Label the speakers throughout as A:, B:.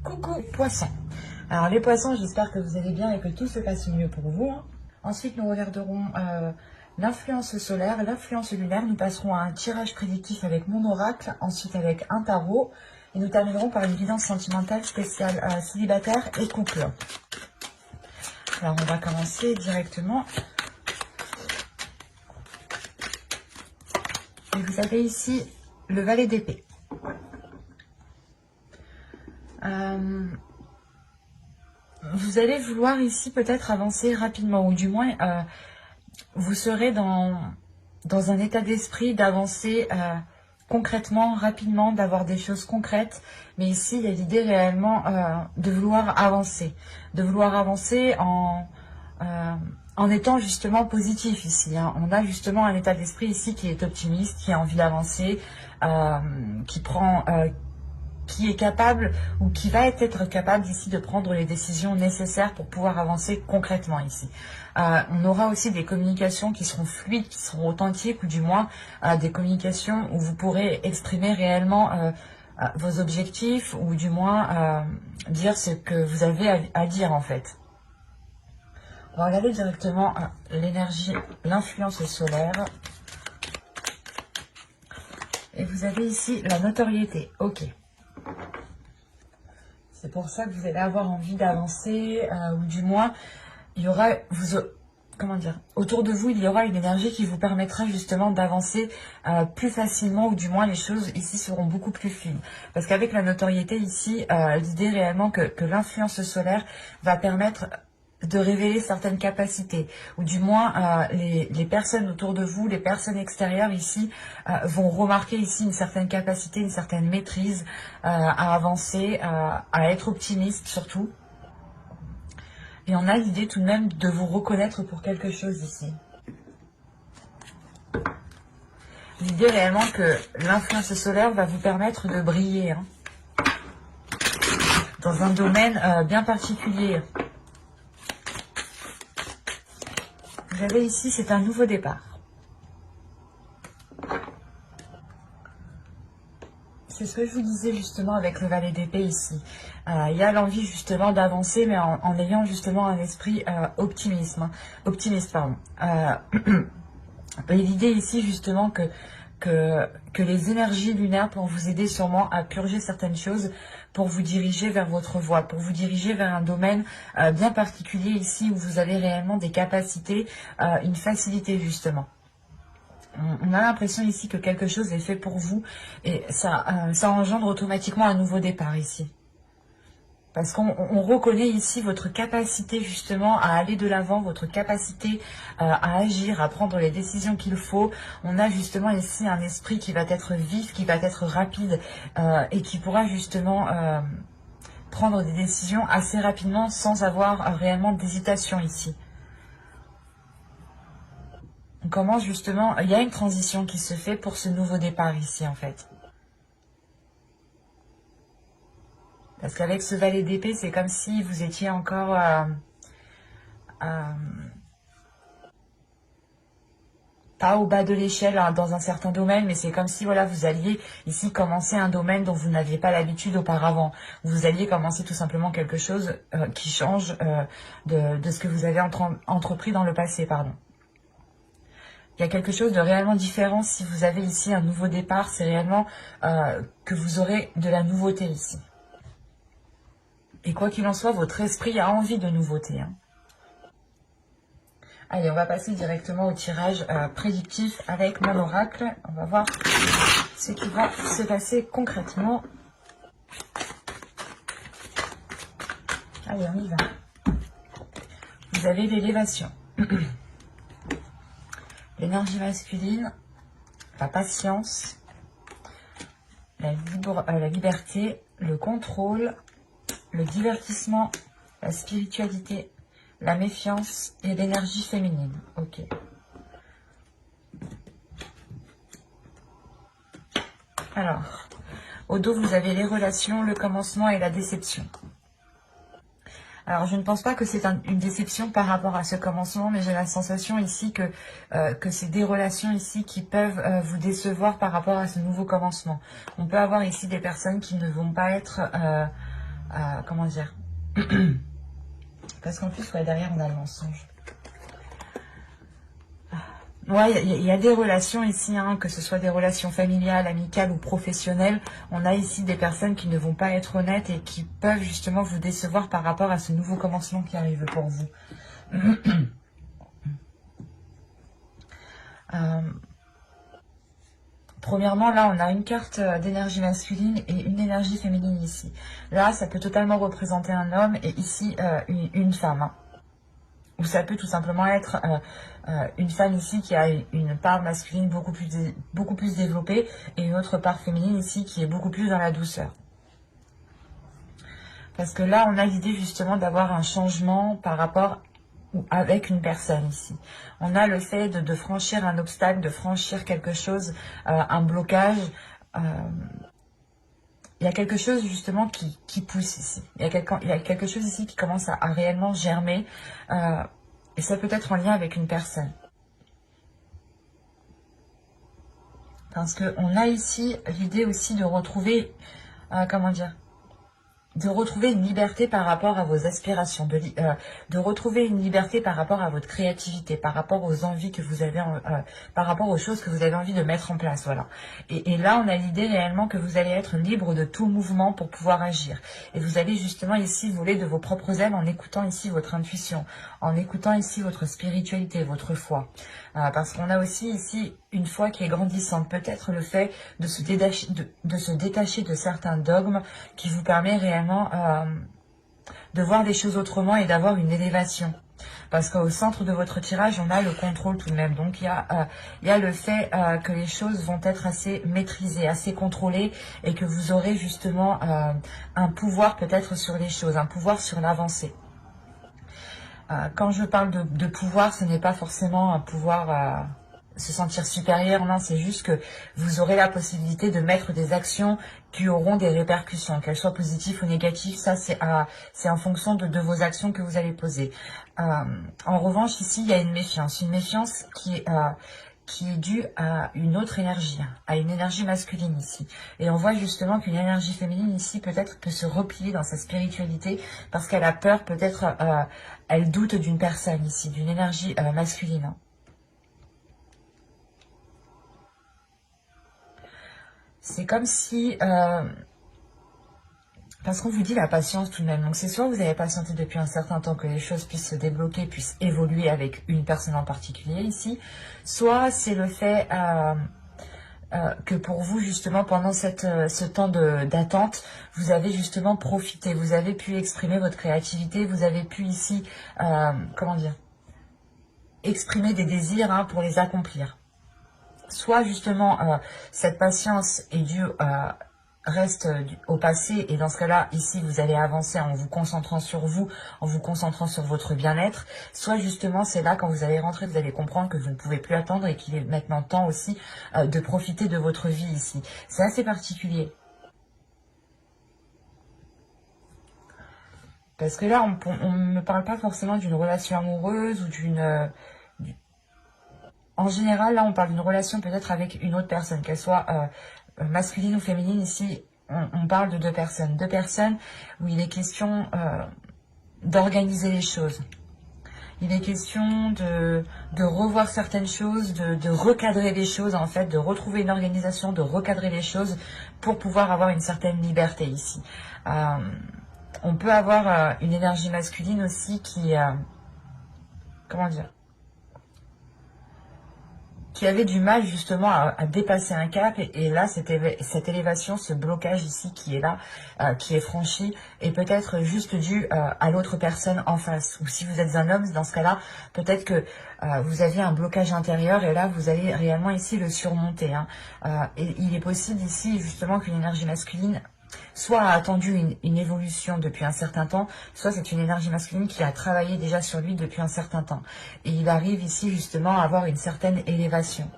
A: Coucou poissons. Alors les poissons, j'espère que vous allez bien et que tout se passe mieux pour vous. Ensuite, nous regarderons l'influence solaire, l'influence lunaire. Nous passerons à un tirage prédictif avec mon oracle, ensuite avec un tarot. Et nous terminerons par une guidance sentimentale spéciale célibataire et couple. Alors on va commencer directement. Et vous avez ici le valet d'épée. Vous allez vouloir ici peut-être avancer rapidement, ou du moins vous serez dans un état d'esprit d'avancer concrètement, rapidement, d'avoir des choses concrètes. Mais ici, il y a l'idée réellement de vouloir avancer en étant justement positif ici. On a justement un état d'esprit ici qui est optimiste, qui a envie d'avancer, qui est capable ou qui va être capable ici de prendre les décisions nécessaires pour pouvoir avancer concrètement ici. On aura aussi des communications qui seront fluides, qui seront authentiques, ou du moins des communications où vous pourrez exprimer réellement vos objectifs, ou du moins dire ce que vous avez à dire en fait. On va regarder directement l'énergie, l'influence solaire. Et vous avez ici la notoriété. Ok. C'est pour ça que vous allez avoir envie d'avancer, ou du moins, il y aura, autour de vous, il y aura une énergie qui vous permettra justement d'avancer plus facilement, ou du moins les choses ici seront beaucoup plus fluides. Parce qu'avec la notoriété ici, l'idée réellement que l'influence solaire va permettre de révéler certaines capacités, ou du moins les personnes autour de vous, les personnes extérieures ici vont remarquer ici une certaine capacité, une certaine maîtrise à avancer, à être optimiste surtout. Et on a l'idée tout de même de vous reconnaître pour quelque chose ici. L'idée réellement que l'influence solaire va vous permettre de briller dans un domaine bien particulier. Vous avez ici, c'est un nouveau départ. C'est ce que je vous disais justement avec le valet d'épée ici. Il y a l'envie justement d'avancer, mais en ayant justement un esprit optimiste. Et l'idée ici justement que les énergies lunaires pour vous aider sûrement à purger certaines choses, pour vous diriger vers votre voie, pour vous diriger vers un domaine bien particulier ici où vous avez réellement des capacités, une facilité justement. On a l'impression ici que quelque chose est fait pour vous et ça engendre automatiquement un nouveau départ ici. Parce qu'on reconnaît ici votre capacité justement à aller de l'avant, votre capacité à agir, à prendre les décisions qu'il faut. On a justement ici un esprit qui va être vif, qui va être rapide et qui pourra justement prendre des décisions assez rapidement sans avoir réellement d'hésitation ici. On commence justement, il y a une transition qui se fait pour ce nouveau départ ici en fait. Parce qu'avec ce valet d'épée, c'est comme si vous étiez encore pas au bas de l'échelle dans un certain domaine, mais c'est comme si voilà, vous alliez ici commencer un domaine dont vous n'aviez pas l'habitude auparavant. Vous alliez commencer tout simplement quelque chose qui change de ce que vous avez entrepris dans le passé, pardon. Il y a quelque chose de réellement différent si vous avez ici un nouveau départ, c'est réellement que vous aurez de la nouveauté ici. Et quoi qu'il en soit, votre esprit a envie de nouveauté. Allez, on va passer directement au tirage prédictif avec mon oracle. On va voir ce qui va se passer concrètement. Allez, on y va. Vous avez l'élévation. L'énergie masculine, la patience, la liberté, le contrôle, le divertissement, la spiritualité, la méfiance et l'énergie féminine. Ok. Alors, au dos, vous avez les relations, le commencement et la déception. Alors, je ne pense pas que c'est une déception par rapport à ce commencement, mais j'ai la sensation ici que c'est des relations ici qui peuvent vous décevoir par rapport à ce nouveau commencement. On peut avoir ici des personnes qui ne vont pas être comment dire, parce qu'en plus, ouais, derrière, on a le mensonge. Ouais, il y a des relations ici, hein, que ce soit des relations familiales, amicales ou professionnelles. On a ici des personnes qui ne vont pas être honnêtes et qui peuvent justement vous décevoir par rapport à ce nouveau commencement qui arrive pour vous. Premièrement, là, on a une carte d'énergie masculine et une énergie féminine ici. Là, ça peut totalement représenter un homme et ici, une femme, hein. Ou ça peut tout simplement être une femme ici qui a une part masculine beaucoup plus développée et une autre part féminine ici qui est beaucoup plus dans la douceur. Parce que là, on a l'idée justement d'avoir un changement par rapport ou avec une personne ici. On a le fait de franchir un obstacle, de franchir quelque chose, un blocage. Il y a quelque chose justement qui pousse ici. Il y a quelque chose ici qui commence à réellement germer. Et ça peut être en lien avec une personne. Parce qu'on a ici l'idée aussi de retrouver, comment dire, de retrouver une liberté par rapport à vos aspirations, de retrouver une liberté par rapport à votre créativité, par rapport aux envies que vous avez, par rapport aux choses que vous avez envie de mettre en place, voilà. Et là, on a l'idée réellement que vous allez être libre de tout mouvement pour pouvoir agir. Et vous allez justement ici voler de vos propres ailes en écoutant ici votre intuition, en écoutant ici votre spiritualité, votre foi. Parce qu'on a aussi ici une foi qui est grandissante, peut-être le fait de se détacher de certains dogmes qui vous permet réellement de voir des choses autrement et d'avoir une élévation. Parce qu'au centre de votre tirage, on a le contrôle tout de même. Donc il y a le fait que les choses vont être assez maîtrisées, assez contrôlées et que vous aurez justement un pouvoir peut-être sur les choses, un pouvoir sur l'avancée. Quand je parle de pouvoir, ce n'est pas forcément un pouvoir se sentir supérieur, non, c'est juste que vous aurez la possibilité de mettre des actions qui auront des répercussions, qu'elles soient positives ou négatives, ça c'est en fonction de vos actions que vous allez poser. En revanche, ici, il y a une méfiance qui est due à une autre énergie, à une énergie masculine ici. Et on voit justement qu'une énergie féminine ici peut-être peut se replier dans sa spiritualité parce qu'elle a peur, peut-être elle doute d'une personne ici, d'une énergie masculine. C'est comme si... parce qu'on vous dit la patience tout de même. Donc c'est soit vous avez patienté depuis un certain temps que les choses puissent se débloquer, puissent évoluer avec une personne en particulier ici. Soit c'est le fait que pour vous justement pendant ce temps d'attente, vous avez justement profité. Vous avez pu exprimer votre créativité. Vous avez pu ici, comment dire, exprimer des désirs pour les accomplir. Soit justement cette patience est due reste au passé et dans ce cas-là, ici, vous allez avancer en vous concentrant sur vous, en vous concentrant sur votre bien-être. Soit justement, c'est là, quand vous allez rentrer, vous allez comprendre que vous ne pouvez plus attendre et qu'il est maintenant temps aussi de profiter de votre vie ici. C'est assez particulier. Parce que là, on ne me parle pas forcément d'une relation amoureuse ou d'une... En général, là, on parle d'une relation peut-être avec une autre personne, qu'elle soit masculine ou féminine. Ici, on parle de deux personnes. Deux personnes où il est question d'organiser les choses. Il est question de revoir certaines choses, de recadrer les choses, en fait, de retrouver une organisation, de recadrer les choses pour pouvoir avoir une certaine liberté ici. On peut avoir une énergie masculine aussi qui... comment dire, qui avait du mal justement à dépasser un cap et là cette élévation, ce blocage ici qui est là, qui est franchi est peut-être juste dû à l'autre personne en face. Ou si vous êtes un homme, dans ce cas-là, peut-être que vous aviez un blocage intérieur et là vous allez réellement ici le surmonter. Et il est possible ici justement qu'une énergie masculine soit a attendu une évolution depuis un certain temps, soit c'est une énergie masculine qui a travaillé déjà sur lui depuis un certain temps. Et il arrive ici justement à avoir une certaine élévation,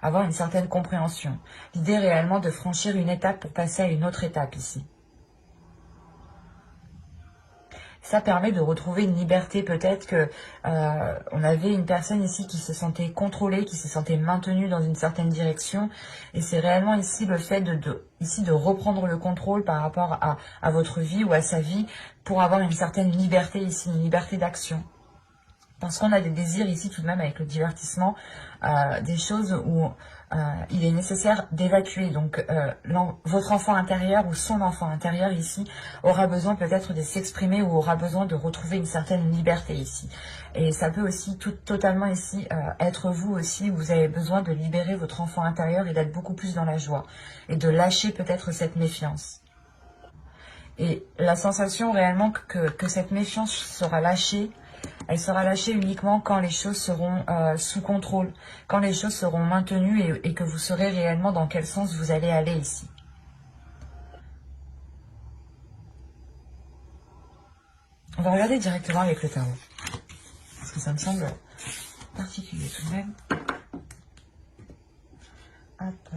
A: avoir une certaine compréhension. L'idée réellement de franchir une étape pour passer à une autre étape ici. Ça permet de retrouver une liberté. Peut-être que on avait une personne ici qui se sentait contrôlée, qui se sentait maintenue dans une certaine direction. Et c'est réellement ici le fait de reprendre le contrôle par rapport à votre vie ou à sa vie pour avoir une certaine liberté ici, une liberté d'action. Parce qu'on a des désirs ici tout de même avec le divertissement, des choses où il est nécessaire d'évacuer. Donc votre enfant intérieur ou son enfant intérieur ici aura besoin peut-être de s'exprimer ou aura besoin de retrouver une certaine liberté ici. Et ça peut aussi totalement ici être vous aussi, où vous avez besoin de libérer votre enfant intérieur et d'être beaucoup plus dans la joie. Et de lâcher peut-être cette méfiance. Et la sensation réellement que cette méfiance sera lâchée, elle sera lâchée uniquement quand les choses seront sous contrôle, quand les choses seront maintenues et que vous saurez réellement dans quel sens vous allez aller ici. On va regarder directement avec le tarot, parce que ça me semble particulier tout de même. Hop.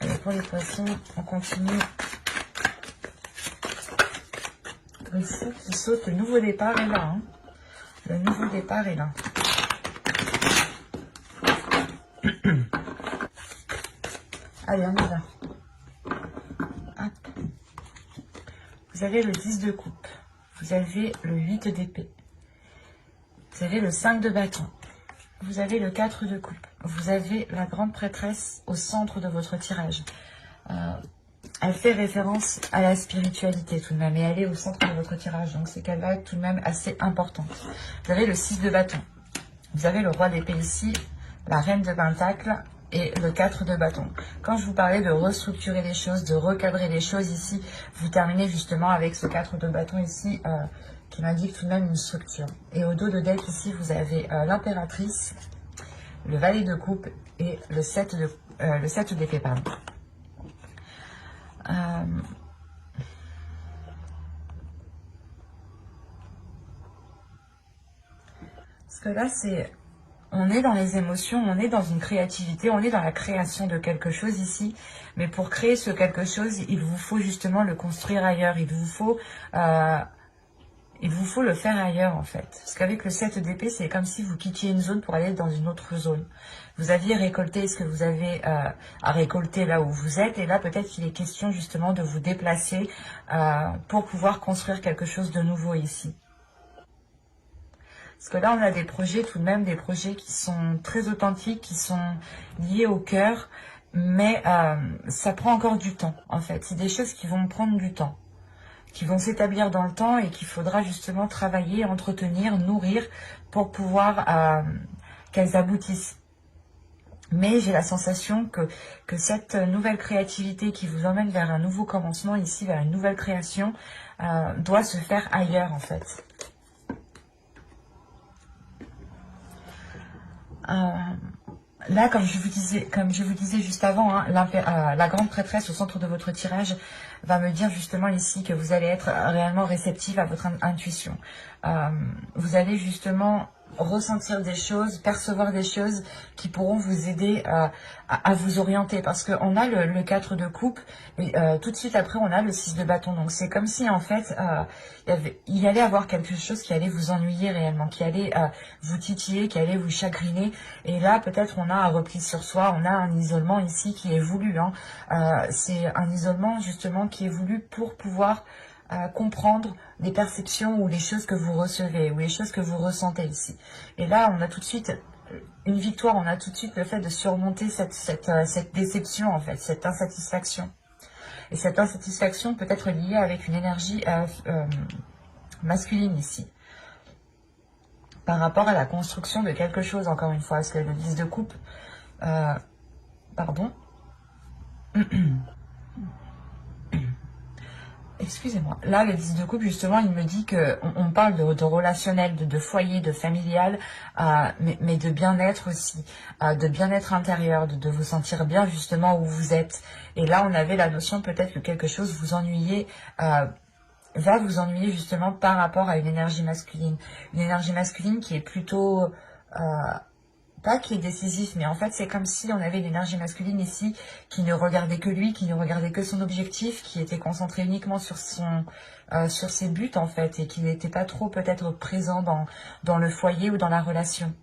A: Et pour les poissons, on continue. Le fou qui saute, le nouveau départ est là. Hein. Le nouveau départ est là. Allez, on y va. Hop. Vous avez le 10 de coupe. Vous avez le 8 d'épée. Vous avez le 5 de bâton. Vous avez le 4 de coupe. Vous avez la grande prêtresse au centre de votre tirage. Elle fait référence à la spiritualité tout de même, et elle est au centre de votre tirage, donc c'est qu'elle va être tout de même assez importante. Vous avez le 6 de bâton, vous avez le roi d'épée ici, la reine de pentacle et le 4 de bâton. Quand je vous parlais de restructurer les choses, de recadrer les choses ici, vous terminez justement avec ce 4 de bâton ici, qui m'indique tout de même une structure. Et au dos de deck ici, vous avez l'impératrice, le valet de coupe et le 7 d'épée, pardon. Parce que là, on est dans les émotions, on est dans une créativité, on est dans la création de quelque chose ici. Mais pour créer ce quelque chose, il vous faut justement le construire ailleurs. Il vous faut le faire ailleurs en fait. Parce qu'avec le 7 d'épée, c'est comme si vous quittiez une zone pour aller dans une autre zone. Vous aviez récolté ce que vous avez à récolter là où vous êtes. Et là, peut-être qu'il est question justement de vous déplacer pour pouvoir construire quelque chose de nouveau ici. Parce que là, on a des projets, tout de même, des projets qui sont très authentiques, qui sont liés au cœur. Mais ça prend encore du temps, en fait. C'est des choses qui vont prendre du temps, qui vont s'établir dans le temps et qu'il faudra justement travailler, entretenir, nourrir pour pouvoir qu'elles aboutissent. Mais j'ai la sensation que cette nouvelle créativité qui vous emmène vers un nouveau commencement ici, vers une nouvelle création, doit se faire ailleurs en fait. Là, comme je vous disais juste avant, hein, la grande prêtresse au centre de votre tirage va me dire justement ici que vous allez être réellement réceptive à votre intuition. Vous allez justement ressentir des choses, percevoir des choses qui pourront vous aider à vous orienter. Parce qu'on a le 4 de coupe et tout de suite après on a le 6 de bâton. Donc c'est comme si en fait il y allait avoir quelque chose qui allait vous ennuyer réellement, qui allait vous titiller, qui allait vous chagriner. Et là peut-être on a un repli sur soi, on a un isolement ici qui est voulu. Hein. C'est un isolement justement qui est voulu pour pouvoir comprendre les perceptions ou les choses que vous recevez ou les choses que vous ressentez ici. Et là, on a tout de suite une victoire, on a tout de suite le fait de surmonter cette déception, en fait, cette insatisfaction. Et cette insatisfaction peut être liée avec une énergie masculine ici. Par rapport à la construction de quelque chose, encore une fois, parce que le 10 de coupe, pardon, excusez-moi. Là, le 10 de coupe, justement, il me dit qu'on parle de relationnel, de foyer, de familial, mais de bien-être aussi, de bien-être intérieur, de vous sentir bien justement où vous êtes. Et là, on avait la notion peut-être que quelque chose vous ennuyait, va vous ennuyer justement par rapport à une énergie masculine. Une énergie masculine qui est plutôt pas qui est décisif, mais en fait c'est comme si on avait l'énergie masculine ici qui ne regardait que lui, qui ne regardait que son objectif, qui était concentré uniquement sur sur ses buts en fait, et qui n'était pas trop peut-être présent dans le foyer ou dans la relation.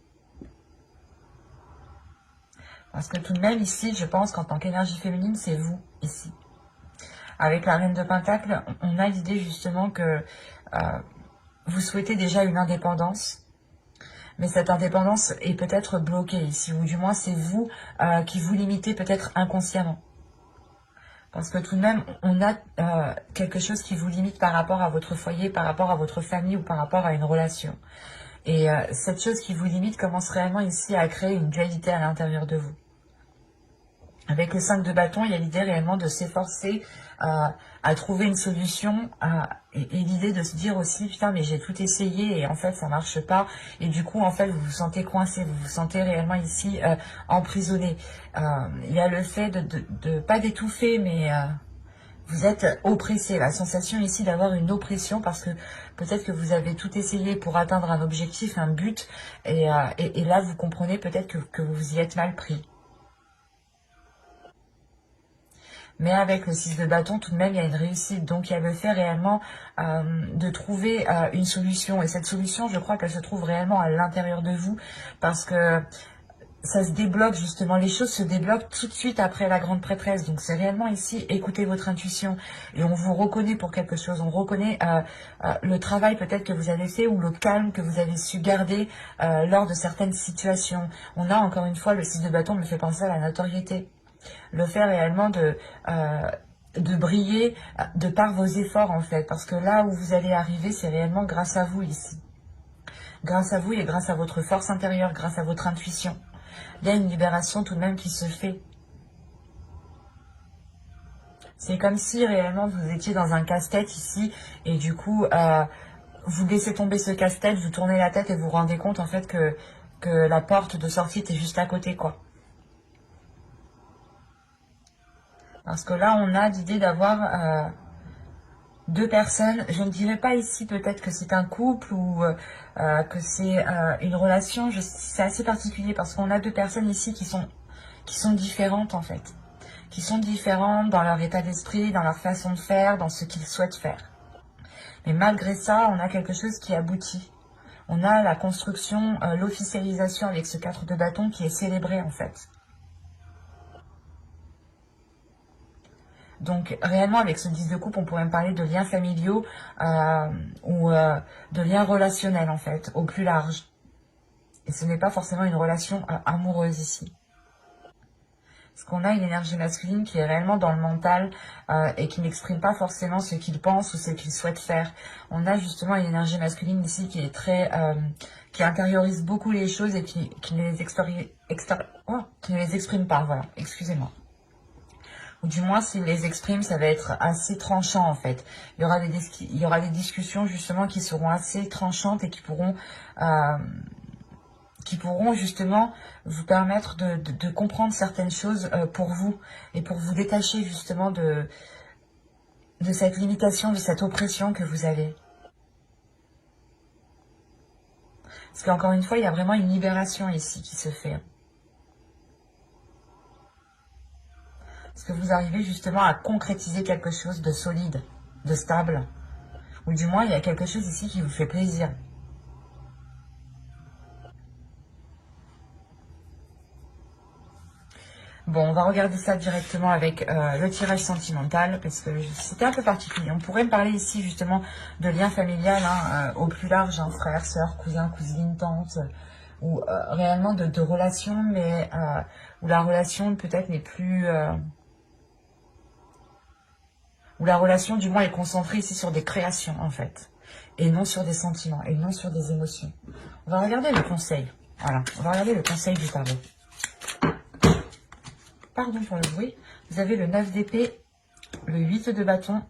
A: Parce que tout de même ici, je pense qu'en tant qu'énergie féminine, c'est vous ici. Avec la Reine de Pentacle, on a l'idée justement que vous souhaitez déjà une indépendance. Mais cette indépendance est peut-être bloquée ici, ou du moins c'est vous qui vous limitez peut-être inconsciemment. Parce que tout de même, on a quelque chose qui vous limite par rapport à votre foyer, par rapport à votre famille ou par rapport à une relation. Et cette chose qui vous limite commence réellement ici à créer une dualité à l'intérieur de vous. Avec le 5 de bâton, il y a l'idée réellement de s'efforcer à trouver une solution et l'idée de se dire aussi, putain, mais j'ai tout essayé et en fait, ça marche pas. Et du coup, en fait, vous vous sentez coincé, vous vous sentez réellement ici emprisonné. Il y a le fait de pas d'étouffer, mais vous êtes oppressé. La sensation ici d'avoir une oppression parce que peut-être que vous avez tout essayé pour atteindre un objectif, un but. Et là, vous comprenez peut-être que vous y êtes mal pris. Mais avec le 6 de bâton, tout de même, il y a une réussite. Donc, il y a le fait réellement de trouver une solution. Et cette solution, je crois qu'elle se trouve réellement à l'intérieur de vous. Parce que ça se débloque, justement. Les choses se débloquent tout de suite après la grande prêtresse. Donc, c'est réellement ici, écoutez votre intuition. Et on vous reconnaît pour quelque chose. On reconnaît le travail peut-être que vous avez fait ou le calme que vous avez su garder lors de certaines situations. On a, encore une fois, le 6 de bâton me fait penser à la notoriété. Le fait réellement de briller de par vos efforts en fait. Parce que là où vous allez arriver, c'est réellement grâce à vous ici. Grâce à vous et grâce à votre force intérieure, grâce à votre intuition. Il y a une libération tout de même qui se fait. C'est comme si réellement vous étiez dans un casse-tête ici et du coup vous laissez tomber ce casse-tête, vous tournez la tête et vous vous rendez compte en fait que la porte de sortie était juste à côté quoi. Parce que là, on a l'idée d'avoir deux personnes. Je ne dirais pas ici peut-être que c'est un couple ou que c'est une relation. C'est assez particulier parce qu'on a deux personnes ici qui sont différentes en fait. Qui sont différentes dans leur état d'esprit, dans leur façon de faire, dans ce qu'ils souhaitent faire. Mais malgré ça, on a quelque chose qui aboutit. On a la construction, l'officialisation avec ce 4 de bâton qui est célébré en fait. Donc, réellement, avec ce 10 de coupe, on pourrait me parler de liens familiaux ou de liens relationnels, en fait, au plus large. Et ce n'est pas forcément une relation amoureuse ici. Parce qu'on a une énergie masculine qui est réellement dans le mental et qui n'exprime pas forcément ce qu'il pense ou ce qu'il souhaite faire. On a justement une énergie masculine ici qui est très... qui intériorise beaucoup les choses et qui ne les exprime pas, voilà, excusez-moi. Ou du moins, s'il les exprime, ça va être assez tranchant, en fait. Il y aura des discussions, justement, qui seront assez tranchantes et qui pourront justement, vous permettre de comprendre certaines choses pour vous et pour vous détacher, justement, de cette limitation, de cette oppression que vous avez. Parce qu'encore une fois, il y a vraiment une libération ici qui se fait. Parce que vous arrivez justement à concrétiser quelque chose de solide, de stable. Ou du moins, il y a quelque chose ici qui vous fait plaisir. Bon, on va regarder ça directement avec le tirage sentimental, parce que c'était un peu particulier. On pourrait me parler ici justement de lien familial, hein, au plus large, hein, frère, soeur, cousin, cousine, tante, ou réellement de relations, mais où la relation peut-être n'est plus... où la relation, du moins, est concentrée ici sur des créations, en fait. Et non sur des sentiments, et non sur des émotions. On va regarder le conseil. Voilà, on va regarder le conseil du tarot. Pardon pour le bruit. Vous avez le 9 d'épée, le 8 de bâton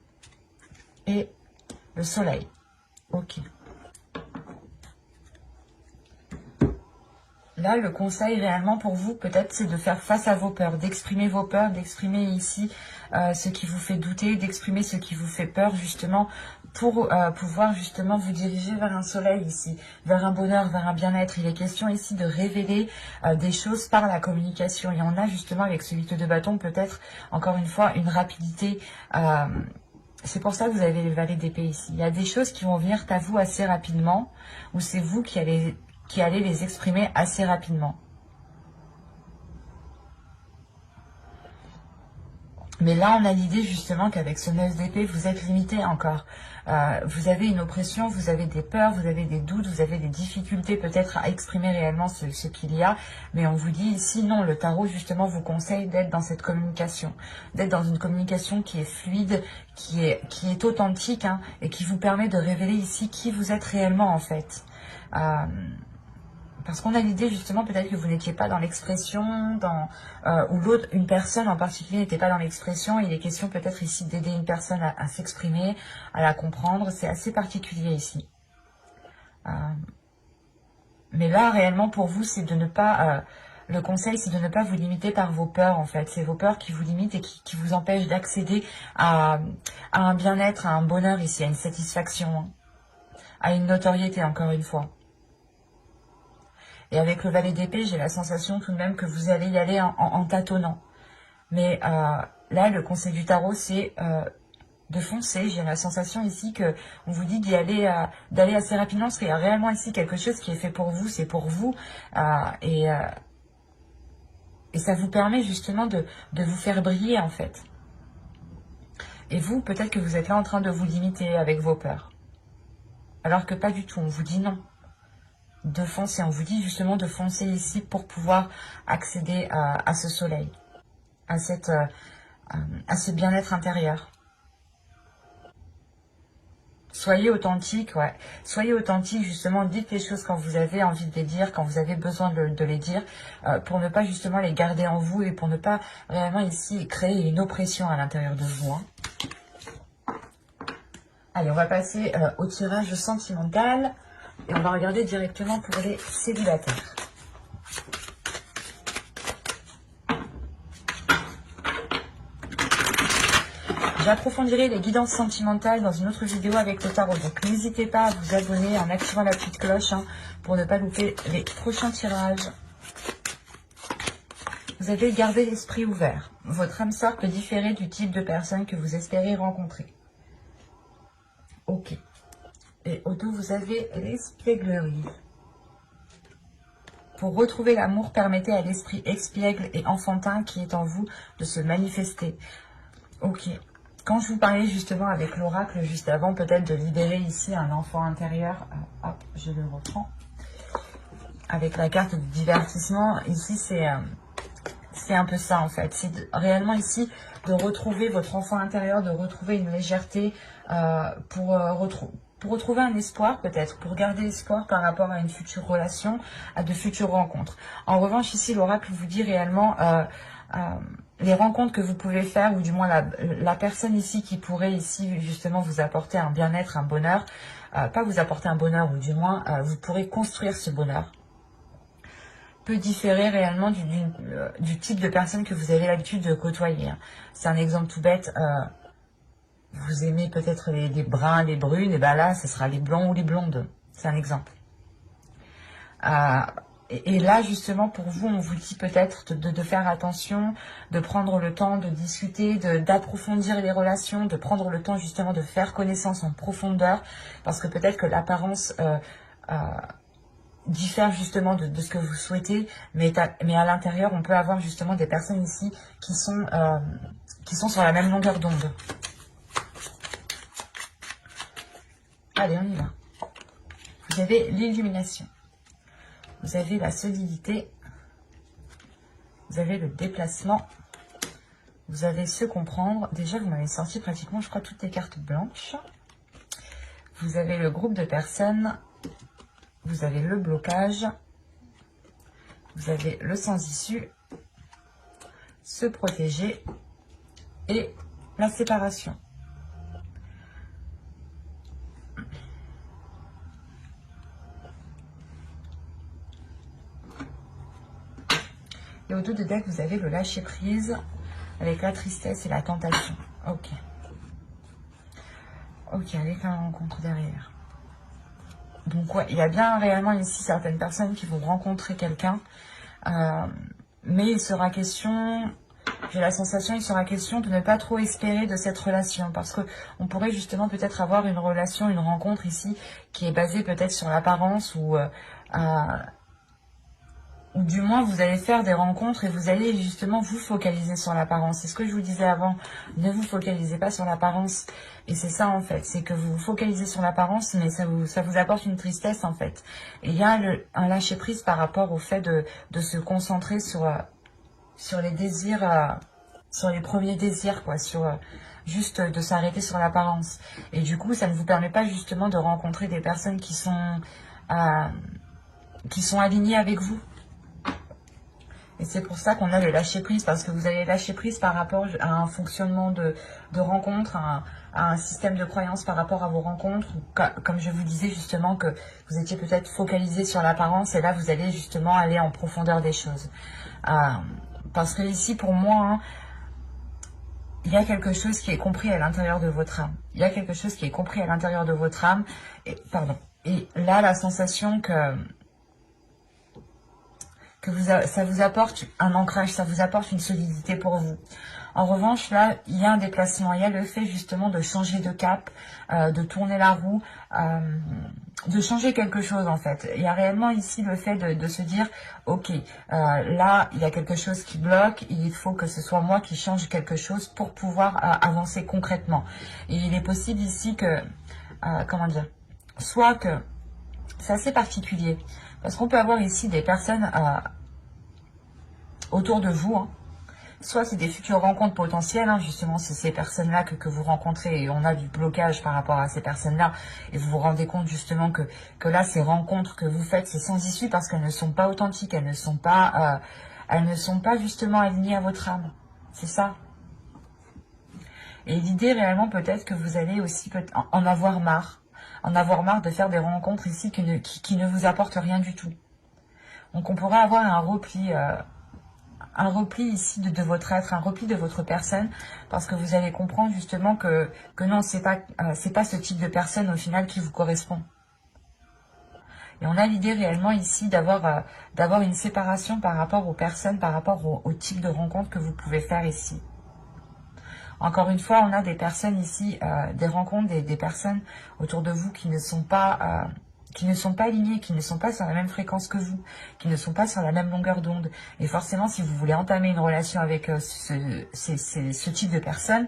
A: et le soleil. Ok. Là, le conseil réellement pour vous, peut-être, c'est de faire face à vos peurs, d'exprimer vos peurs, d'exprimer ici ce qui vous fait douter, d'exprimer ce qui vous fait peur, justement, pour pouvoir justement vous diriger vers un soleil ici, vers un bonheur, vers un bien-être. Il est question ici de révéler des choses par la communication. Et on a justement avec ce 8 de bâton peut-être, encore une fois, une rapidité. C'est pour ça que vous avez les valets d'épée ici. Il y a des choses qui vont venir à vous assez rapidement, ou c'est vous qui allez les exprimer assez rapidement. Mais là, on a l'idée justement qu'avec ce 9 d'épée, vous êtes limité encore. Vous avez une oppression, vous avez des peurs, vous avez des doutes, vous avez des difficultés peut-être à exprimer réellement ce qu'il y a. Mais on vous dit ici, non, le tarot justement vous conseille d'être dans cette communication. D'être dans une communication qui est fluide, qui est authentique, hein, et qui vous permet de révéler ici qui vous êtes réellement en fait. Parce qu'on a l'idée justement peut-être que vous n'étiez pas dans l'expression, ou l'autre, une personne en particulier n'était pas dans l'expression. Il est question peut-être ici d'aider une personne à s'exprimer, à la comprendre. C'est assez particulier ici. Mais là, réellement, pour vous, c'est de ne pas... le conseil, c'est de ne pas vous limiter par vos peurs, en fait. C'est vos peurs qui vous limitent et qui vous empêchent d'accéder à un bien-être, à un bonheur ici, à une satisfaction, hein, à une notoriété, encore une fois. Et avec le valet d'épée, j'ai la sensation tout de même que vous allez y aller en tâtonnant. Mais là, le conseil du tarot, c'est de foncer. J'ai la sensation ici que on vous dit d'aller assez rapidement, parce qu'il y a réellement ici quelque chose qui est fait pour vous, c'est pour vous. Et ça vous permet justement de vous faire briller, en fait. Et vous, peut-être que vous êtes là en train de vous limiter avec vos peurs. Alors que pas du tout, on vous dit non. De foncer, on vous dit justement de foncer ici pour pouvoir accéder à ce soleil, à ce bien-être intérieur. Soyez authentique, ouais. Soyez authentique, justement, dites les choses quand vous avez envie de les dire, quand vous avez besoin de les dire, pour ne pas justement les garder en vous et pour ne pas réellement ici créer une oppression à l'intérieur de vous, hein. Allez, on va passer au tirage sentimental. Et on va regarder directement pour les célibataires. J'approfondirai les guidances sentimentales dans une autre vidéo avec le tarot. Donc n'hésitez pas à vous abonner en activant la petite cloche, hein, pour ne pas louper les prochains tirages. Vous avez gardé l'esprit ouvert. Votre âme sœur peut différer du type de personne que vous espérez rencontrer. Ok. Et au dos, vous avez l'espièglerie. Pour retrouver l'amour, permettez à l'esprit espiègle et enfantin qui est en vous de se manifester. Ok. Quand je vous parlais justement avec l'oracle juste avant, peut-être de libérer ici un enfant intérieur. Hop, je le reprends. Avec la carte du divertissement, ici c'est un peu ça en fait. C'est réellement ici de retrouver votre enfant intérieur, de retrouver une légèreté pour retrouver un espoir peut-être, pour garder espoir par rapport à une future relation, à de futures rencontres. En revanche, ici, l'oracle vous dit réellement les rencontres que vous pouvez faire, ou du moins la personne ici qui pourrait ici justement vous apporter un bien-être, un bonheur, pas vous apporter un bonheur, ou du moins vous pourrez construire ce bonheur, peut différer réellement du type de personne que vous avez l'habitude de côtoyer. C'est un exemple tout bête. Vous aimez peut-être les bruns, les brunes, et bien là, ce sera les blonds ou les blondes. C'est un exemple. Et là, justement, pour vous, on vous dit peut-être de faire attention, de prendre le temps de discuter, d'approfondir les relations, de prendre le temps justement de faire connaissance en profondeur, parce que peut-être que l'apparence diffère justement de ce que vous souhaitez, mais à l'intérieur, on peut avoir justement des personnes ici qui sont sur la même longueur d'onde. Allez, on y va. Vous avez l'illumination. Vous avez la solidité. Vous avez le déplacement. Vous avez se comprendre. Déjà, vous m'avez sorti pratiquement, je crois, toutes les cartes blanches. Vous avez le groupe de personnes. Vous avez le blocage. Vous avez le sans-issue. Se protéger. Et la séparation. Et au dos de deck, vous avez le lâcher prise avec la tristesse et la tentation. Ok. Ok, avec la rencontre derrière. Donc ouais, il y a bien réellement ici certaines personnes qui vont rencontrer quelqu'un. Mais il sera question, j'ai la sensation, il sera question de ne pas trop espérer de cette relation. Parce que on pourrait justement peut-être avoir une relation, une rencontre ici, qui est basée peut-être sur l'apparence ou du moins vous allez faire des rencontres et vous allez justement vous focaliser sur l'apparence. C'est ce que je vous disais avant, ne vous focalisez pas sur l'apparence. Et c'est ça en fait, c'est que vous vous focalisez sur l'apparence, mais ça vous apporte une tristesse en fait. Et il y a un lâcher prise par rapport au fait de se concentrer sur les désirs, sur les premiers désirs, quoi, juste de s'arrêter sur l'apparence. Et du coup, ça ne vous permet pas justement de rencontrer des personnes euh, qui sont alignées avec vous. Et c'est pour ça qu'on a le lâcher prise, parce que vous allez lâcher prise par rapport à un fonctionnement de rencontre, à un système de croyance par rapport à vos rencontres, ou comme je vous disais justement que vous étiez peut-être focalisé sur l'apparence, et là vous allez justement aller en profondeur des choses. Parce que ici, pour moi, hein, il y a quelque chose qui est compris à l'intérieur de votre âme. Il y a quelque chose qui est compris à l'intérieur de votre âme. Et, pardon. Et là, la sensation que ça vous apporte un ancrage, ça vous apporte une solidité pour vous. En revanche, là, il y a un déplacement. Il y a le fait justement de changer de cap, de tourner la roue, de changer quelque chose en fait. Il y a réellement ici le fait de se dire, ok, là, il y a quelque chose qui bloque, il faut que ce soit moi qui change quelque chose pour pouvoir avancer concrètement. Et il est possible ici que, comment dire, soit que, c'est assez particulier, parce qu'on peut avoir ici des personnes autour de vous, hein. Soit c'est des futures rencontres potentielles, hein, justement c'est ces personnes-là que vous rencontrez et on a du blocage par rapport à ces personnes-là et vous vous rendez compte justement que là ces rencontres que vous faites c'est sans issue parce qu'elles ne sont pas authentiques, elles ne sont pas justement alignées à votre âme, c'est ça. Et l'idée réellement peut-être que vous allez aussi en avoir marre de faire des rencontres ici qui ne vous apportent rien du tout. Donc on pourrait avoir un repli ici de votre être, un repli de votre personne, parce que vous allez comprendre justement que non, c'est pas ce type de personne au final qui vous correspond. Et on a l'idée réellement ici d'avoir une séparation par rapport aux personnes, par rapport au type de rencontre que vous pouvez faire ici. Encore une fois, on a des personnes ici, des rencontres, des personnes autour de vous qui ne sont pas alignés, qui ne sont pas sur la même fréquence que vous, qui ne sont pas sur la même longueur d'onde. Et forcément, si vous voulez entamer une relation avec ce type de personne,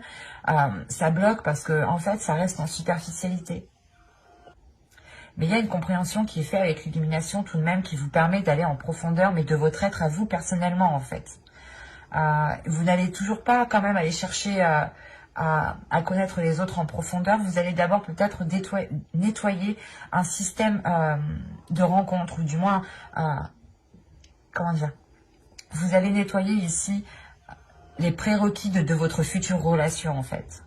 A: ça bloque parce que en fait, ça reste en superficialité. Mais il y a une compréhension qui est faite avec l'illumination tout de même qui vous permet d'aller en profondeur, mais de votre être à vous personnellement en fait. Vous n'allez toujours pas quand même aller chercher à connaître les autres en profondeur. Vous allez d'abord peut-être nettoyer un système de rencontre, ou du moins, comment dire, vous allez nettoyer ici les prérequis de votre future relation en fait.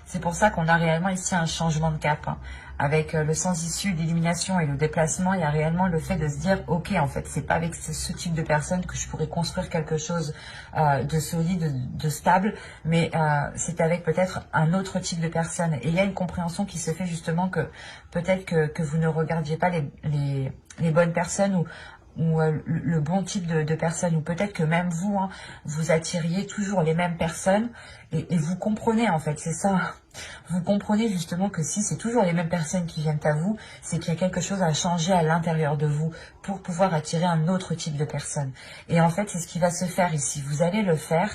A: C'est pour ça qu'on a réellement ici un changement de cap, hein. Avec le sens issu, l'illumination et le déplacement, il y a réellement le fait de se dire, ok, en fait, c'est pas avec ce type de personne que je pourrais construire quelque chose de solide, de stable, mais c'est avec peut-être un autre type de personne. Et il y a une compréhension qui se fait justement que peut-être que vous ne regardiez pas les bonnes personnes ou le bon type de personne, ou peut-être que même vous, hein, vous attiriez toujours les mêmes personnes, et vous comprenez en fait, c'est ça, vous comprenez justement que si c'est toujours les mêmes personnes qui viennent à vous, c'est qu'il y a quelque chose à changer à l'intérieur de vous pour pouvoir attirer un autre type de personne. Et en fait, c'est ce qui va se faire ici, vous allez le faire,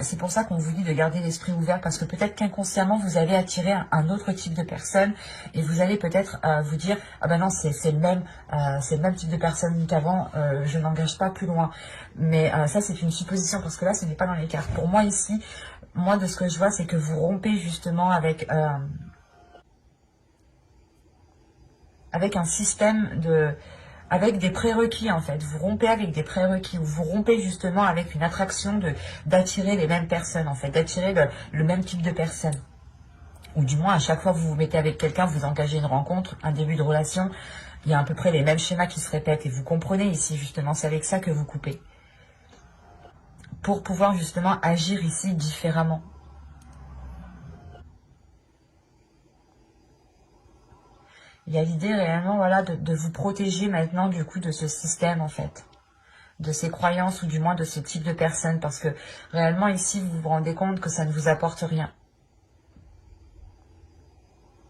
A: c'est pour ça qu'on vous dit de garder l'esprit ouvert, parce que peut-être qu'inconsciemment, vous allez attirer un autre type de personne, et vous allez peut-être vous dire, ah ben non, c'est le même type de personne qu'avant, je n'engage pas plus loin. Mais ça, c'est une supposition, parce que là, ce n'est pas dans les cartes. Pour moi, ici, moi, de ce que je vois, c'est que vous rompez justement avec un système avec des prérequis en fait. Vous rompez avec des prérequis, ou vous rompez justement avec une attraction d'attirer les mêmes personnes en fait, d'attirer le même type de personne. Ou du moins, à chaque fois que vous vous mettez avec quelqu'un, vous engagez une rencontre, un début de relation, il y a à peu près les mêmes schémas qui se répètent. Et vous comprenez ici justement, c'est avec ça que vous coupez. Pour pouvoir justement agir ici différemment. Il y a l'idée réellement, voilà, de vous protéger maintenant du coup de ce système en fait, de ces croyances ou du moins de ce type de personne, parce que réellement ici vous vous rendez compte que ça ne vous apporte rien.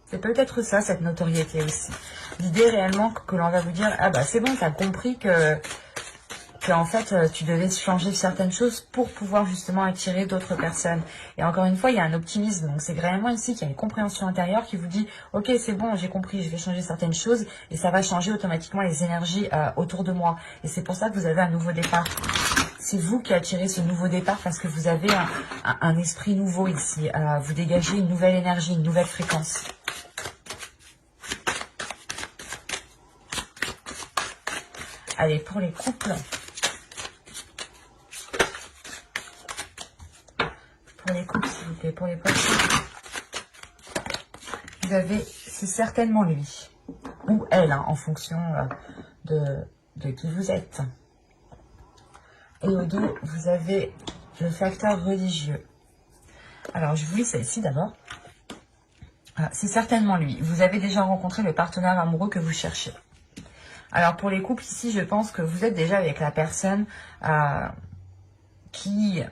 A: C'est peut-être ça, cette notoriété aussi. L'idée réellement que l'on va vous dire, ah bah c'est bon, t'as compris que en fait tu devais changer certaines choses pour pouvoir justement attirer d'autres personnes. Et encore une fois, il y a un optimisme, donc c'est vraiment ici qu'il y a une compréhension intérieure qui vous dit, ok c'est bon, j'ai compris, je vais changer certaines choses et ça va changer automatiquement les énergies autour de moi. Et c'est pour ça que vous avez un nouveau départ. C'est vous qui attirez ce nouveau départ parce que vous avez un esprit nouveau ici. Vous dégagez une nouvelle énergie, une nouvelle fréquence. Allez, pour les couples. Pour les couples, s'il vous plaît, pour les poissons. Vous avez, c'est certainement lui. Ou elle, hein, en fonction de qui vous êtes. Et au dos, vous avez le facteur religieux. Alors, je vous lis celle-ci d'abord. C'est certainement lui. Vous avez déjà rencontré le partenaire amoureux que vous cherchez. Alors, pour les couples, ici, je pense que vous êtes déjà avec la personne qui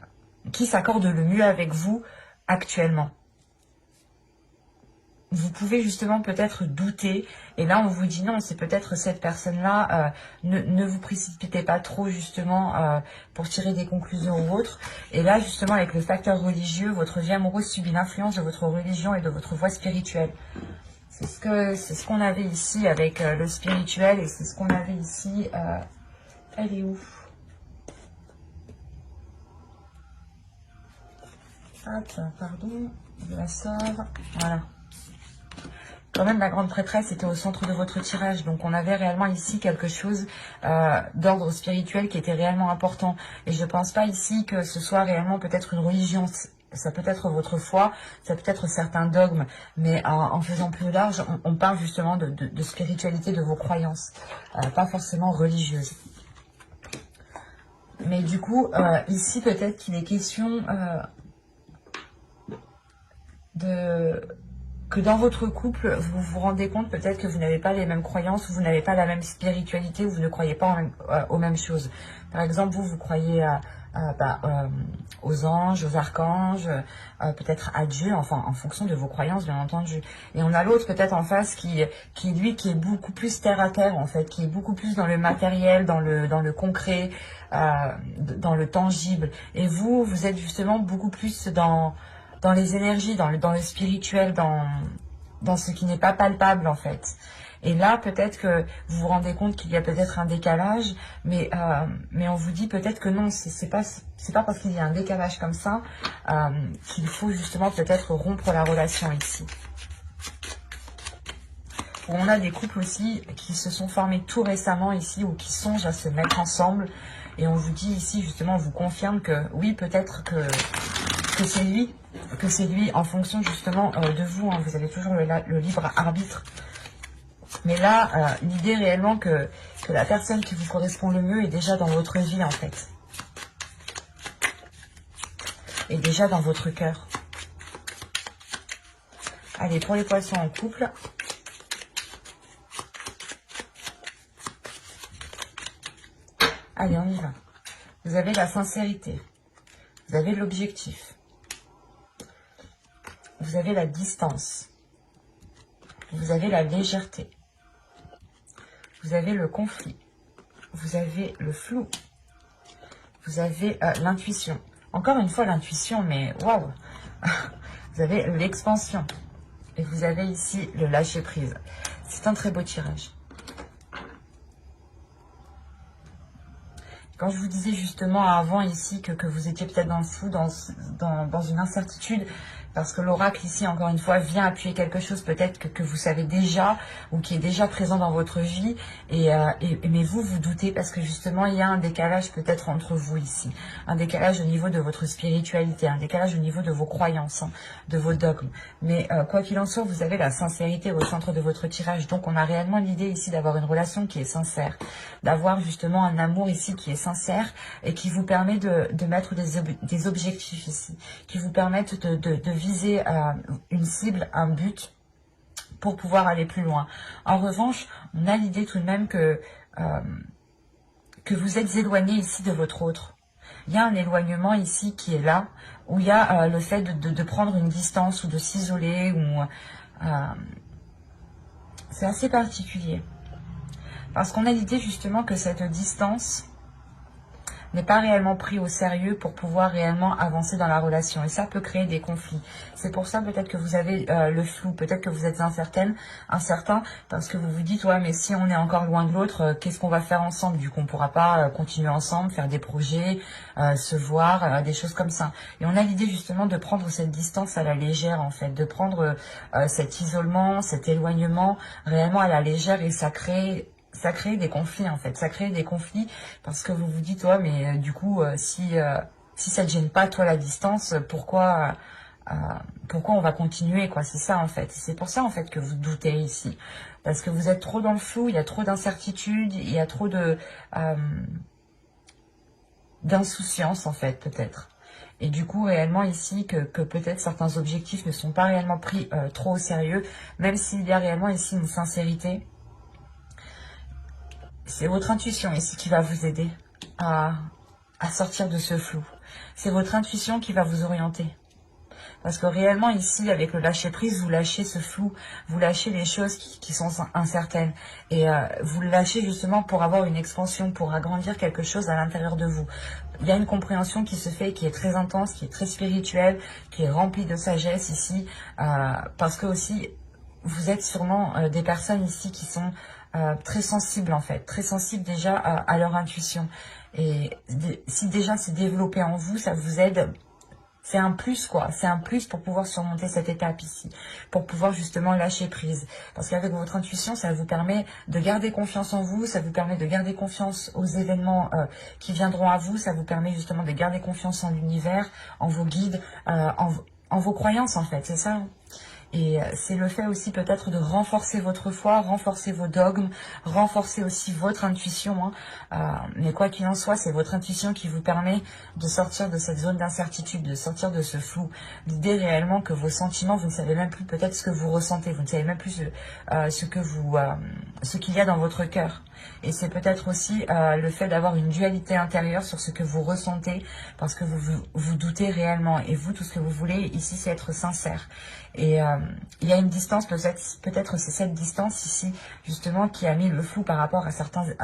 A: s'accorde le mieux avec vous actuellement. Vous pouvez justement peut-être douter, et là on vous dit non, c'est peut-être cette personne-là, ne vous précipitez pas trop justement pour tirer des conclusions ou autres. Et là justement avec le facteur religieux, votre vie amoureuse subit l'influence de votre religion et de votre voie spirituelle. C'est ce qu'on avait ici avec le spirituel, et c'est ce qu'on avait ici, elle est où? Hop, pardon, je la sors, voilà. Quand même, la grande prêtresse était au centre de votre tirage. Donc, on avait réellement ici quelque chose d'ordre spirituel qui était réellement important. Et je ne pense pas ici que ce soit réellement peut-être une religion. Ça peut être votre foi, ça peut être certains dogmes. Mais en faisant plus large, on parle justement de spiritualité, de vos croyances. Pas forcément religieuses. Mais du coup, ici, peut-être qu'il est question que dans votre couple, vous vous rendez compte peut-être que vous n'avez pas les mêmes croyances, ou vous n'avez pas la même spiritualité, ou vous ne croyez pas aux mêmes choses. Par exemple, vous croyez aux anges, aux archanges, peut-être à Dieu, enfin en fonction de vos croyances bien entendu. Et on a l'autre peut-être en face qui est beaucoup plus terre à terre en fait, qui est beaucoup plus dans le matériel, dans le concret, dans le tangible. Et vous êtes justement beaucoup plus dans les énergies, dans le spirituel, dans ce qui n'est pas palpable en fait. Et là, peut-être que vous vous rendez compte qu'il y a peut-être un décalage, mais on vous dit peut-être que non, c'est pas parce qu'il y a un décalage comme ça qu'il faut justement peut-être rompre la relation ici. On a des couples aussi qui se sont formés tout récemment ici, ou qui songent à se mettre ensemble, et on vous dit ici justement, on vous confirme que oui, peut-être que c'est lui en fonction justement de vous, hein. Vous avez toujours le libre arbitre. Mais là, l'idée réellement que la personne qui vous correspond le mieux est déjà dans votre vie en fait. Et déjà dans votre cœur. Allez, pour les poissons en couple. Allez, on y va. Vous avez la sincérité. Vous avez l'objectif. Vous avez la distance. Vous avez la légèreté. Vous avez le conflit. Vous avez le flou. Vous avez l'intuition. Encore une fois, l'intuition, mais waouh. Vous avez l'expansion. Et vous avez ici le lâcher-prise. C'est un très beau tirage. Quand je vous disais justement avant ici que vous étiez peut-être dans le flou, dans une incertitude, parce que l'oracle ici, encore une fois, vient appuyer quelque chose peut-être que vous savez déjà, ou qui est déjà présent dans votre vie, mais vous doutez parce que justement, il y a un décalage peut-être entre vous ici, un décalage au niveau de votre spiritualité, un décalage au niveau de vos croyances, hein, de vos dogmes. Mais quoi qu'il en soit, vous avez la sincérité au centre de votre tirage, donc on a réellement l'idée ici d'avoir une relation qui est sincère, d'avoir justement un amour ici qui est sincère et qui vous permet de mettre des objectifs ici, qui vous permettent de viser une cible, un but pour pouvoir aller plus loin. En revanche, on a l'idée tout de même que vous êtes éloigné ici de votre autre. Il y a un éloignement ici qui est là, où il y a le fait de prendre une distance ou de s'isoler. C'est assez particulier. Parce qu'on a l'idée justement que cette distance n'est pas réellement pris au sérieux pour pouvoir réellement avancer dans la relation. Et ça peut créer des conflits. C'est pour ça peut-être que vous avez le flou, peut-être que vous êtes incertain, parce que vous vous dites, ouais, mais si on est encore loin de l'autre, qu'est-ce qu'on va faire ensemble? Du coup, on ne pourra pas continuer ensemble, faire des projets, se voir, des choses comme ça. Et on a l'idée justement de prendre cette distance à la légère, en fait, de prendre cet isolement, cet éloignement réellement à la légère, et ça crée des conflits en fait, ça crée des conflits parce que vous vous dites, ouais, mais du coup, si ça te gêne pas toi la distance, pourquoi on va continuer, quoi? C'est ça en fait, c'est pour ça en fait que vous doutez ici, parce que vous êtes trop dans le flou, il y a trop d'incertitudes, il y a trop de d'insouciance en fait, peut-être. Et du coup, réellement ici, que peut-être certains objectifs ne sont pas réellement pris trop au sérieux, même s'il y a réellement ici une sincérité. C'est votre intuition ici qui va vous aider à sortir de ce flou. C'est votre intuition qui va vous orienter. Parce que réellement ici, avec le lâcher-prise, vous lâchez ce flou, vous lâchez les choses qui sont incertaines. Et vous le lâchez justement pour avoir une expansion, pour agrandir quelque chose à l'intérieur de vous. Il y a une compréhension qui se fait, qui est très intense, qui est très spirituelle, qui est remplie de sagesse ici. Parce que aussi, vous êtes sûrement des personnes ici qui sont très sensibles en fait, très sensibles déjà à leur intuition. Et si déjà c'est développé en vous, ça vous aide. C'est un plus quoi, c'est un plus pour pouvoir surmonter cette étape ici, pour pouvoir justement lâcher prise. Parce qu'avec votre intuition, ça vous permet de garder confiance en vous, ça vous permet de garder confiance aux événements qui viendront à vous, ça vous permet justement de garder confiance en l'univers, en vos guides, en vos croyances en fait, c'est ça. Et c'est le fait aussi peut-être de renforcer votre foi, renforcer vos dogmes, renforcer aussi votre intuition. Mais quoi qu'il en soit, c'est votre intuition qui vous permet de sortir de cette zone d'incertitude, de sortir de ce flou. L'idée réellement que vos sentiments, vous ne savez même plus peut-être ce que vous ressentez, vous ne savez même plus ce qu'il y a dans votre cœur. Et c'est peut-être aussi le fait d'avoir une dualité intérieure sur ce que vous ressentez, parce que vous doutez réellement. Et vous, tout ce que vous voulez ici, c'est être sincère. Et il y a une distance, peut-être c'est cette distance ici, justement, qui a mis le flou par rapport à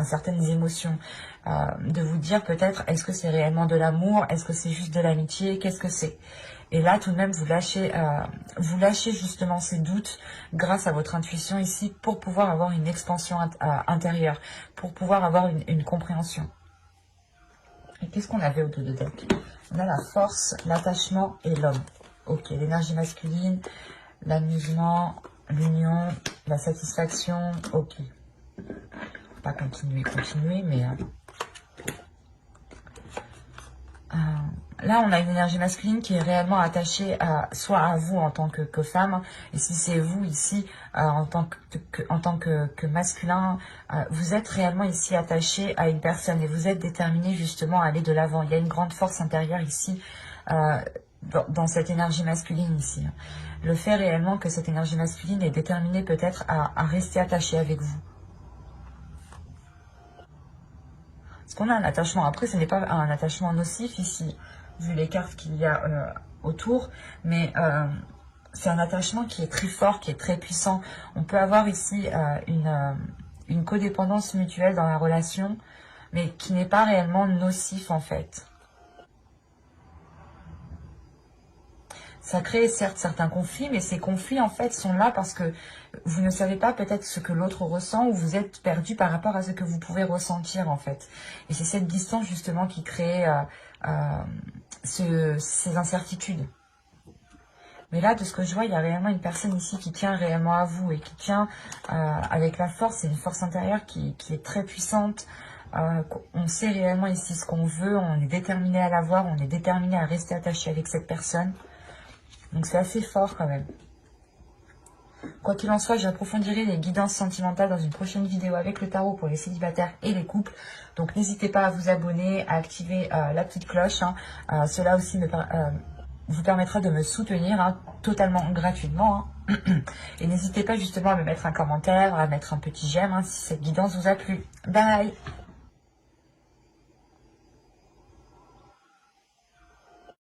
A: certaines émotions. De vous dire peut-être, est-ce que c'est réellement de l'amour? Est-ce que c'est juste de l'amitié? Qu'est-ce que c'est? Et là, tout de même, vous lâchez justement ces doutes grâce à votre intuition ici pour pouvoir avoir une expansion intérieure, pour pouvoir avoir une compréhension. Et qu'est-ce qu'on avait au dos de deck? On a la force, l'attachement et l'homme. Ok, l'énergie masculine, l'amusement, l'union, la satisfaction. Ok. Pas continuer, mais... là, on a une énergie masculine qui est réellement attachée soit à vous en tant que femme, et si c'est vous ici, en tant que masculin, vous êtes réellement ici attaché à une personne, et vous êtes déterminé justement à aller de l'avant. Il y a une grande force intérieure ici, dans cette énergie masculine ici. Le fait réellement que cette énergie masculine est déterminée peut-être à rester attaché avec vous. Parce qu'on a un attachement, après ce n'est pas un attachement nocif ici, vu les cartes qu'il y a autour, mais c'est un attachement qui est très fort, qui est très puissant. On peut avoir ici une codépendance mutuelle dans la relation, mais qui n'est pas réellement nocif en fait. Ça crée certes certains conflits, mais ces conflits en fait sont là parce que vous ne savez pas peut-être ce que l'autre ressent, ou vous êtes perdu par rapport à ce que vous pouvez ressentir en fait. Et c'est cette distance justement qui crée ces incertitudes. Mais là, de ce que je vois, il y a réellement une personne ici qui tient réellement à vous et qui tient avec la force. C'est une force intérieure qui est très puissante. On sait réellement ici ce qu'on veut, on est déterminé à l'avoir, on est déterminé à rester attaché avec cette personne. Donc c'est assez fort quand même. Quoi qu'il en soit, j'approfondirai les guidances sentimentales dans une prochaine vidéo avec le tarot pour les célibataires et les couples. Donc n'hésitez pas à vous abonner, à activer la petite cloche. Cela aussi vous permettra de me soutenir totalement gratuitement. Et n'hésitez pas justement à me mettre un commentaire, à mettre un petit j'aime si cette guidance vous a plu. Bye!